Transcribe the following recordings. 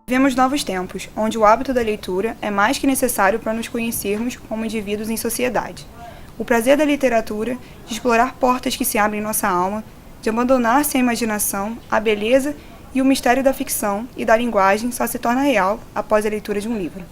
Vivemos novos tempos, onde o hábito da leitura é mais que necessário para nos conhecermos como indivíduos em sociedade. O prazer da literatura, de explorar portas que se abrem em nossa alma, de abandonar-se à imaginação, à beleza e o mistério da ficção e da linguagem só se torna real após a leitura de um livro.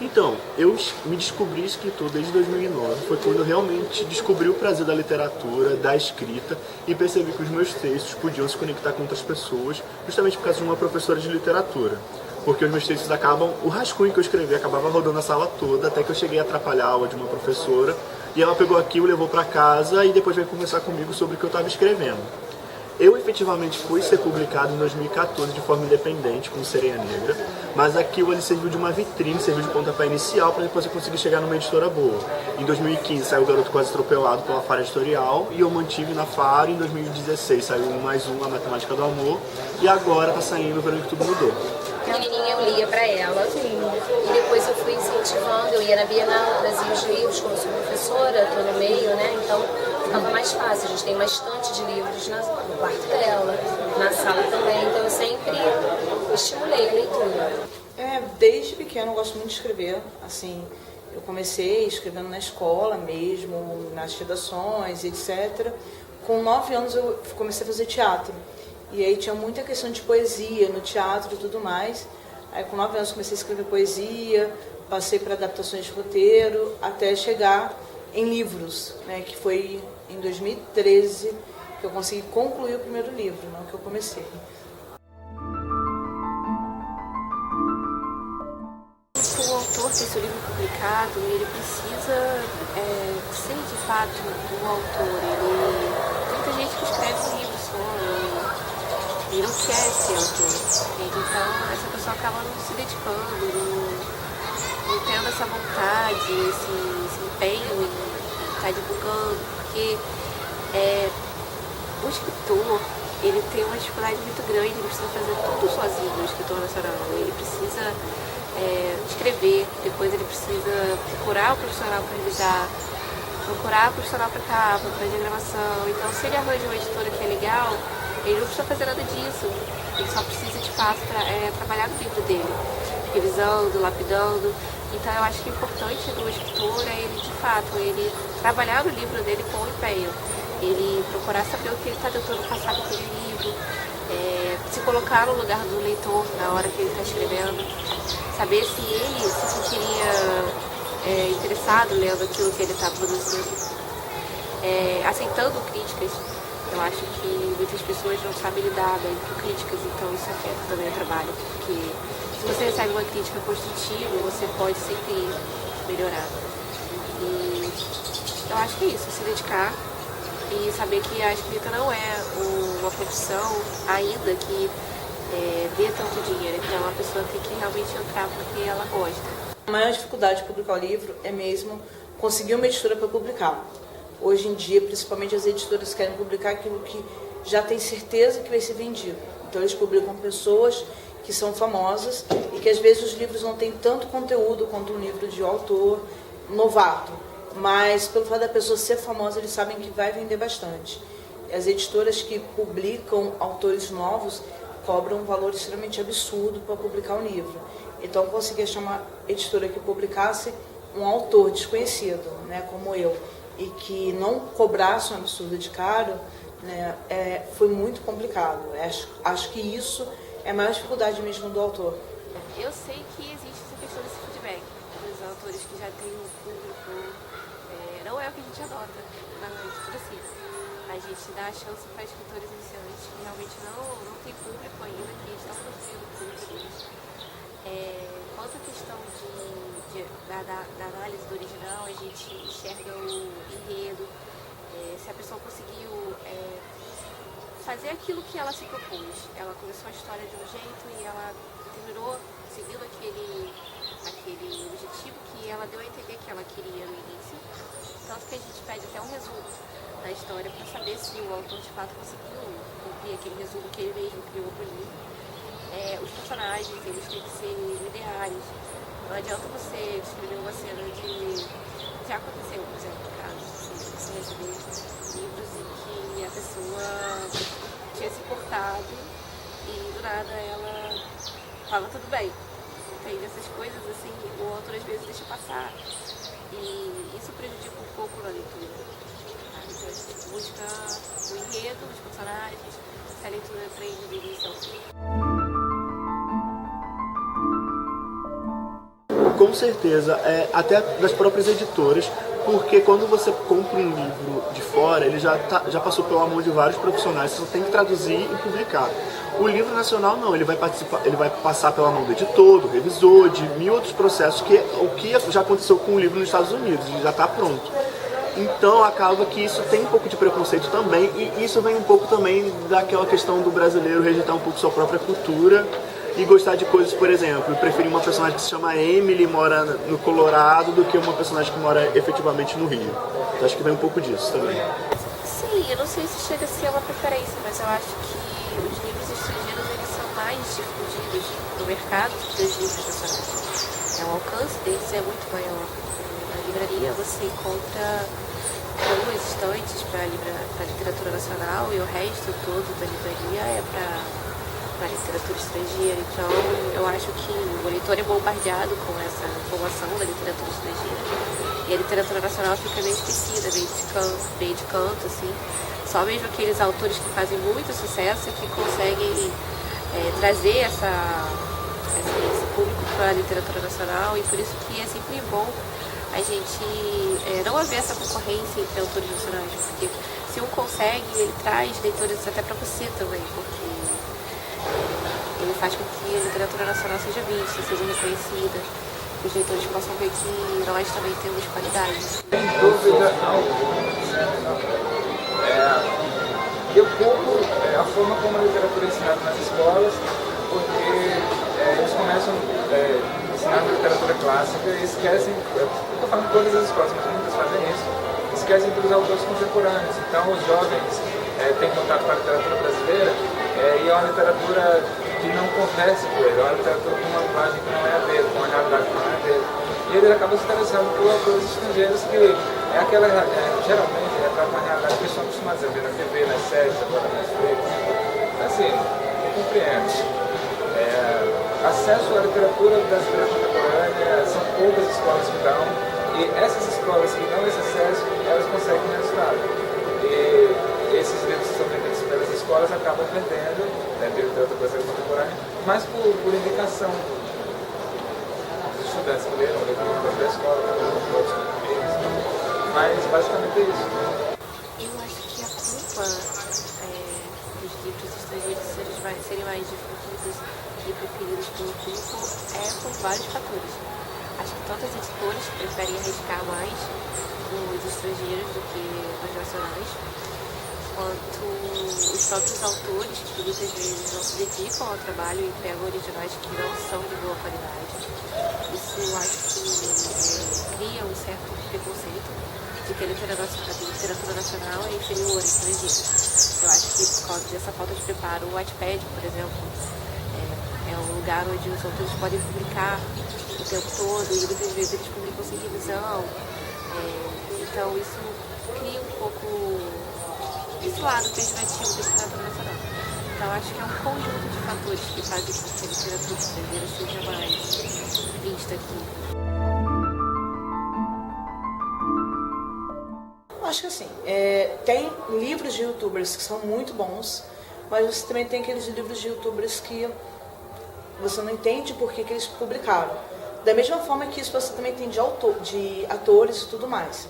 Então, eu me descobri escritor desde 2009, foi quando eu realmente descobri o prazer da literatura, da escrita e percebi que os meus textos podiam se conectar com outras pessoas, justamente por causa de uma professora de literatura. Porque os meus textos acabam, o rascunho que eu escrevi acabava rodando a sala toda, até que eu cheguei a atrapalhar a aula de uma professora, e ela pegou aquilo, levou para casa e depois veio conversar comigo sobre o que eu estava escrevendo. Eu efetivamente fui ser publicado em 2014 de forma independente, com Sereia Negra, mas aquilo ali serviu de uma vitrine, serviu de pontapé inicial para depois eu conseguir chegar numa editora boa. Em 2015 saiu O Garoto Quase Atropelado pela Fara Editorial e eu mantive na Fara. Em 2016 saiu mais um, A Matemática do Amor, e agora está saindo Verão que Tudo Mudou. Pequenininha eu lia para ela, e depois eu fui incentivando, eu ia na Bienal, trazia os livros, como eu sou professora, estou no meio, né, então ficava mais fácil, a gente tem uma estante de livros no quarto dela, na sala também, então eu sempre estimulei a leitura. Desde pequeno eu gosto muito de escrever, assim, eu comecei escrevendo na escola mesmo, nas redações, etc. Com 9 anos eu comecei a fazer teatro. E aí tinha muita questão de poesia no teatro e tudo mais. Aí com 9 anos comecei a escrever poesia, passei para adaptações de roteiro, até chegar em livros, né, que foi em 2013 que eu consegui concluir o primeiro livro, não que eu comecei. O autor tem seu livro publicado, ele precisa ser de fato o autor. Muita gente que escreve um livro só e não quer ser autor. Então essa pessoa acaba não se dedicando, não tendo essa vontade, esse empenho em estar divulgando, porque o escritor ele tem uma dificuldade muito grande, ele precisa fazer tudo sozinho, o escritor nacional. Ele precisa escrever, depois ele precisa procurar o profissional para revisar, procurar o profissional para capa, para diagramação. Então se ele arranja uma editora que é legal, ele não precisa fazer nada disso, ele só precisa de fato trabalhar no livro dele, revisando, lapidando. Então eu acho que o importante do escritor é ele de fato, ele trabalhar no livro dele com empenho, ele procurar saber o que ele está tentando passar com aquele livro, se colocar no lugar do leitor na hora que ele está escrevendo, saber se ele se sentiria interessado lendo aquilo que ele está produzindo, aceitando críticas. Eu acho que muitas pessoas não sabem lidar bem com críticas, então isso afeta também o trabalho, porque se você recebe uma crítica construtiva, você pode sempre melhorar. E eu acho que é isso, se dedicar e saber que a escrita não é uma profissão ainda que dê tanto dinheiro, então a pessoa tem que realmente entrar porque ela gosta. A maior dificuldade de publicar o livro é mesmo conseguir uma editora para publicar. Hoje em dia, principalmente as editoras querem publicar aquilo que já tem certeza que vai ser vendido. Então eles publicam pessoas que são famosas e que às vezes os livros não têm tanto conteúdo quanto um livro de autor novato. Mas pelo fato da pessoa ser famosa, eles sabem que vai vender bastante. As editoras que publicam autores novos cobram um valor extremamente absurdo para publicar um livro. Então eu consegui achar uma editora que publicasse um autor desconhecido, né, como eu, e que não cobrasse um absurdo de caro, né, foi muito complicado. Acho que isso é a maior dificuldade mesmo do autor. Eu sei que existe essa questão desse feedback dos autores que já têm um público, não é o que a gente adota na editora assim. A gente dá a chance para escritores iniciantes que realmente não tem público ainda, que estão produzindo público. Quanto à questão da análise do original, a gente enxerga o enredo, se a pessoa conseguiu fazer aquilo que ela se propôs. Ela começou a história de um jeito e ela terminou seguindo aquele objetivo que ela deu a entender que ela queria no início. Tanto que a gente pede até um resumo da história para saber se o autor de fato conseguiu cumprir aquele resumo que ele mesmo criou para o livro. Os personagens, eles têm que ser lineares. Não adianta você descrever uma cena de... Já aconteceu, por exemplo, casos, você receber livros em que a pessoa tinha se lado e do nada ela fala tudo bem. Entende? Essas coisas assim, o autor às vezes deixa passar e isso prejudica um pouco na leitura. Então a gente busca o enredo, os personagens, se a leitura prende do início ao fim. Com certeza, até das próprias editoras, porque quando você compra um livro de fora, ele já passou pela mão de vários profissionais, você só tem que traduzir e publicar. O livro nacional não, ele vai passar pela mão do editor, do revisor, de 1000 outros processos, o que já aconteceu com o livro nos Estados Unidos, ele já está pronto. Então acaba que isso tem um pouco de preconceito também, e isso vem um pouco também daquela questão do brasileiro rejeitar um pouco sua própria cultura e gostar de coisas, por exemplo, preferir uma personagem que se chama Emily e mora no Colorado do que uma personagem que mora efetivamente no Rio. Então, acho que vem um pouco disso também. Sim, eu não sei se chega a ser uma preferência, mas eu acho que os livros estrangeiros eles são mais difundidos no mercado do que os livros nacionais. O alcance deles é muito maior. Na livraria você encontra 2 estantes para literatura nacional e o resto todo da livraria é para literatura estrangeira. Então eu acho que o leitor é bombardeado com essa informação da literatura estrangeira e a literatura nacional fica meio esquecida, meio de canto, assim. Só mesmo aqueles autores que fazem muito sucesso que conseguem trazer esse público para a literatura nacional, e por isso que é sempre bom a gente não haver essa concorrência entre autores nacionais, porque se um consegue, ele traz leitores até para você também, porque ele faz com que a literatura nacional seja vista, seja reconhecida, que os leitores possam ver que nós também temos qualidade. Sem dúvida alguma. Eu culpo a forma como a literatura é ensinada nas escolas, porque eles começam ensinando literatura clássica e esquecem, eu estou falando de todas as escolas, mas muitas fazem isso, esquecem dos autores contemporâneos. Então os jovens têm contato com a literatura brasileira e é uma literatura que não conversa com ele, é uma literatura com uma linguagem que não é a dele, com uma realidade que não é a dele. E ele acaba se interessando por autores estrangeiros que geralmente retrata uma realidade que eles são acostumados a ver na TV, nas séries, agora nas Netflix. Assim, eu compreendo. Acesso à literatura brasileira contemporânea, são poucas escolas que dão, e essas escolas que dão esse acesso, elas conseguem resultado. E esses livros que são vendidos pelas escolas acabam vendendo de literatura brasileira contemporânea, mas por indicação dos estudantes que leram da escola, outros companheiros. Mas basicamente é isso. Eu acho que a culpa dos livros estrangeiros serem mais difundidos e preferidos pelo público por vários fatores. Acho que tanto as editoras preferem arriscar mais os estrangeiros do que os nacionais, quanto os próprios autores, que muitas vezes não se dedicam ao trabalho e pegam originais que não são de boa qualidade. Isso eu acho que cria um certo preconceito de que a literatura nacional é inferior à estrangeira. Eu acho que por causa dessa falta de preparo, o Wattpad, por exemplo, é um lugar onde os autores podem publicar o tempo todo e muitas vezes eles publicam sem revisão. Então isso cria um pouco esse lado pejorativo da literatura nacional. Então acho que é um conjunto de fatores que fazem com que a literatura estrangeira seja mais vista aqui. Acho que assim, tem livros de youtubers que são muito bons, mas você também tem aqueles livros de youtubers que você não entende por que eles publicaram. Da mesma forma que isso você também tem de atores e tudo mais.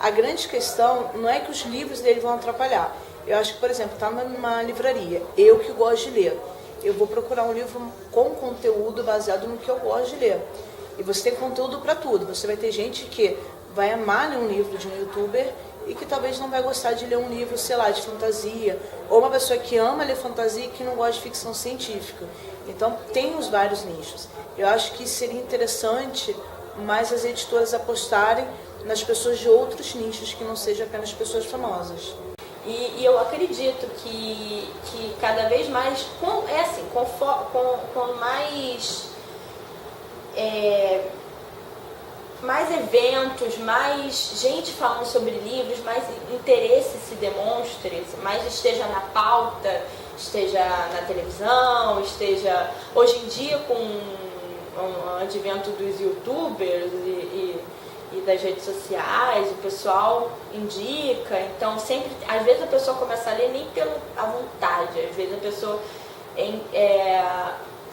A grande questão não é que os livros dele vão atrapalhar. Eu acho que, por exemplo, está numa livraria, eu que gosto de ler, eu vou procurar um livro com conteúdo baseado no que eu gosto de ler. E você tem conteúdo para tudo. Você vai ter gente que vai amar ler um livro de um youtuber e que talvez não vai gostar de ler um livro, sei lá, de fantasia, ou uma pessoa que ama ler fantasia e que não gosta de ficção científica. Então, tem os vários nichos. Eu acho que seria interessante mais as editoras apostarem nas pessoas de outros nichos, que não sejam apenas pessoas famosas. E eu acredito que cada vez mais, com mais eventos, mais gente falando sobre livros, mais interesse se demonstre, mais esteja na pauta, esteja na televisão, esteja hoje em dia com o advento dos youtubers e das redes sociais, o pessoal indica, então sempre, às vezes a pessoa começa a ler nem pela vontade, às vezes a pessoa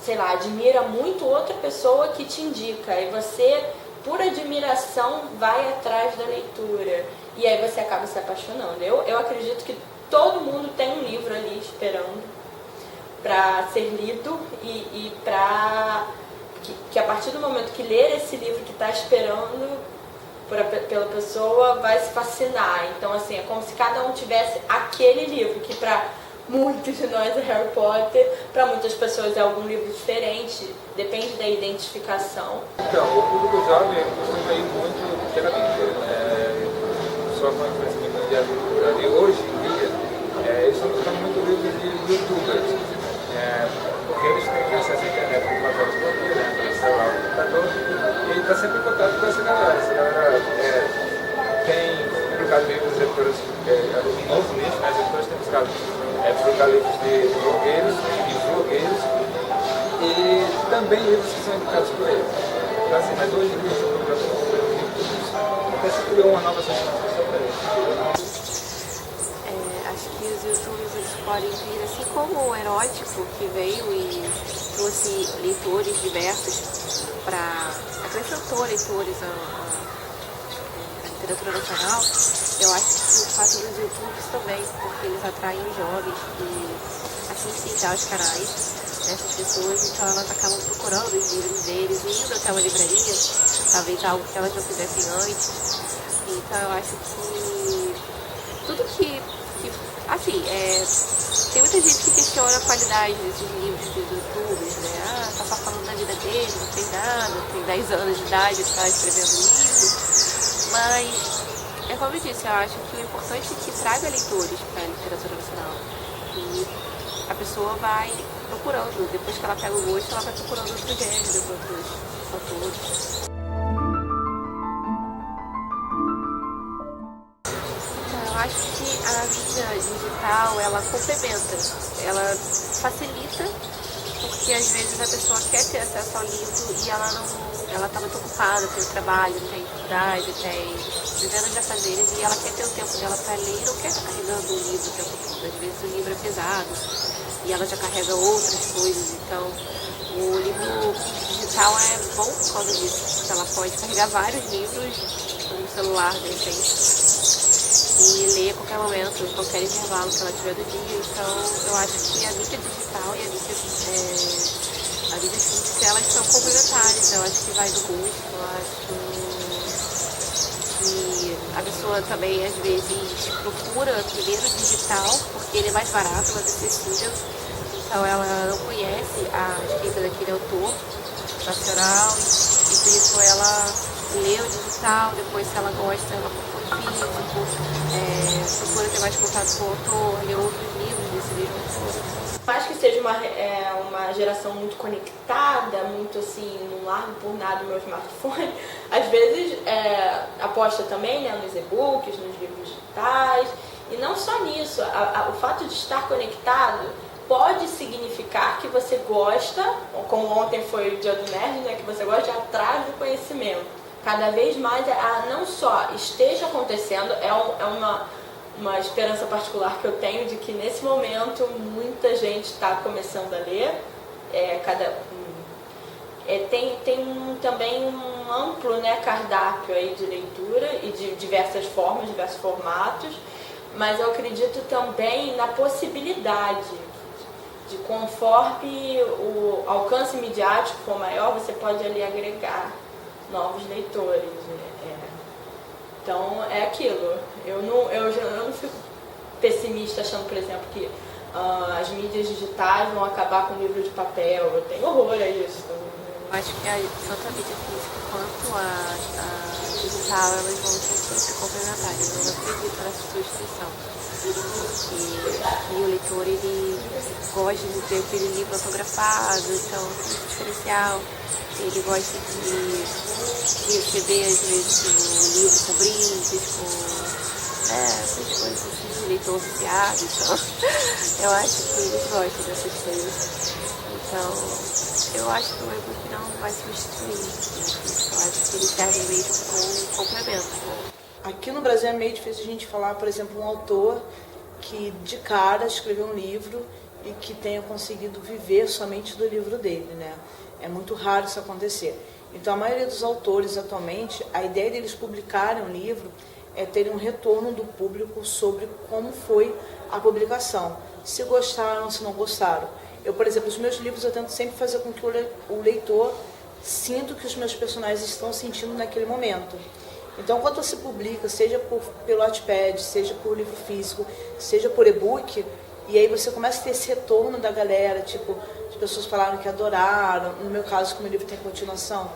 sei lá, admira muito outra pessoa que te indica, e você, por admiração, vai atrás da leitura, e aí você acaba se apaixonando. Eu acredito que todo mundo tem um livro ali esperando para ser lido e para que a partir do momento que ler esse livro que está esperando pela pessoa, vai se fascinar. Então, assim, é como se cada um tivesse aquele livro, que para muitos de nós é Harry Potter, para muitas pessoas é algum livro diferente, depende da identificação. Então, o público jovem costuma ir muito pela Bíblia, só com a influência de leitura. E hoje em dia, eles estão buscando muito livros de youtubers, porque eles têm acesso à internet com uma fotografia, pelo celular, o computador, e ele está sempre em contato com essa galera. Essa galera tem publicado livros de editoras, um novo nicho, as editoras têm buscado publicar livros de blogueiros e também livros que são indicados por eles. Então, assim, mas hoje em dia, até se criou uma nova associação para eles. Acho que os youtubers eles podem vir assim como o Erótico, que veio e trouxe leitores diversos acrescentou leitores à literatura nacional. Eu acho que o fato dos youtubers também, porque eles atraem os jovens que assistem já aos canais dessas pessoas, então elas acabam procurando os livros deles, indo até uma livraria, talvez algo que elas não fizessem antes. Então eu acho que tudo que assim, tem muita gente que questiona a qualidade desses livros dos youtubers, né? Tá só falando da vida dele, não tem nada, tem 10 anos de idade e tá escrevendo livro. Mas, é como eu disse, eu acho que o importante é que traga leitores para a literatura nacional. E a pessoa vai procurando, depois que ela pega o gosto, ela vai procurando outros gêneros, outros autores. Eu acho que a mídia digital, ela complementa, ela facilita, porque às vezes a pessoa quer ter acesso ao livro e ela está muito ocupada, tem o trabalho, tem faculdade, tem dezenas de afazeres e ela quer ter o tempo dela para ler e não quer estar carregando o livro o tempo todo. Às vezes o livro é pesado e ela já carrega outras coisas, então o livro digital é bom por causa disso, porque ela pode carregar vários livros no celular, de repente, e ler a qualquer momento, em qualquer intervalo que ela tiver do dia. Então eu acho que a mídia digital e a mídia física, elas são complementares. Eu acho que vai do gosto, eu acho que a pessoa também às vezes procura primeiro digital, porque ele é mais barato, mais acessível. Então ela não conhece a escrita daquele autor nacional e por isso ela lê o digital, depois se ela gosta, ela procura o físico, procura ter mais contato com o autor, lê outros livros desse mesmo autor. Eu acho que seja uma geração muito conectada, muito assim, não largo por nada o meu smartphone. Às vezes aposta também, né, nos e-books, nos livros digitais. E não só nisso, o fato de estar conectado pode significar que você gosta, como ontem foi o dia do nerd, né, que você gosta de ir atrás do conhecimento. Cada vez mais, não só esteja acontecendo, é uma esperança particular que eu tenho de que nesse momento muita gente está começando a ler. Tem também um amplo, né, cardápio aí de leitura e de diversas formas, diversos formatos, mas eu acredito também na possibilidade de, conforme o alcance midiático for maior, você pode ali agregar novos leitores. Então é aquilo. Eu não fico pessimista achando, por exemplo, que as mídias digitais vão acabar com o livro de papel. Eu tenho horror a isso. Eu acho que tanto a mídia física quanto a digital, elas vão ser sempre complementares. Eu não acredito nessa substituição. Porque o leitor, ele gosta de ter aquele livro autografado, então é diferencial. Ele gosta de receber, às vezes, um livro com brindes, com essas coisas assim, de leitor viciado, então eu acho que eles gostam dessas coisas. Então, eu acho que o e-book não vai substituir, eu acho que eles servem mesmo como um complemento. Aqui no Brasil é meio difícil a gente falar, por exemplo, um autor que de cara escreveu um livro e que tenha conseguido viver somente do livro dele, né? É muito raro isso acontecer. Então, a maioria dos autores atualmente, a ideia deles publicarem um livro é terem um retorno do público sobre como foi a publicação. Se gostaram, se não gostaram. Eu, por exemplo, os meus livros eu tento sempre fazer com que o leitor sinta o que os meus personagens estão sentindo naquele momento. Então, quando você publica, seja pelo Wattpad, seja por livro físico, seja por e-book, e aí você começa a ter esse retorno da galera, tipo, as pessoas falaram que adoraram, no meu caso, como o livro tem continuação,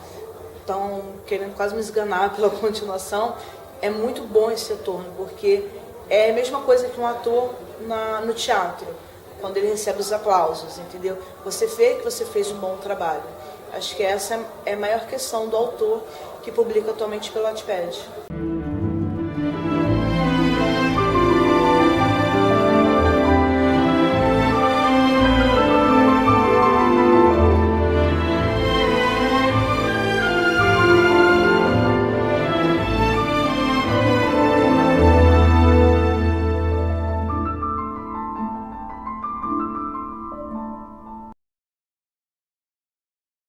estão querendo quase me esganar pela continuação, é muito bom esse retorno, porque é a mesma coisa que um ator no teatro, quando ele recebe os aplausos, entendeu? Você vê que você fez um bom trabalho. Acho que essa é a maior questão do autor que publica atualmente pelo Wattpad.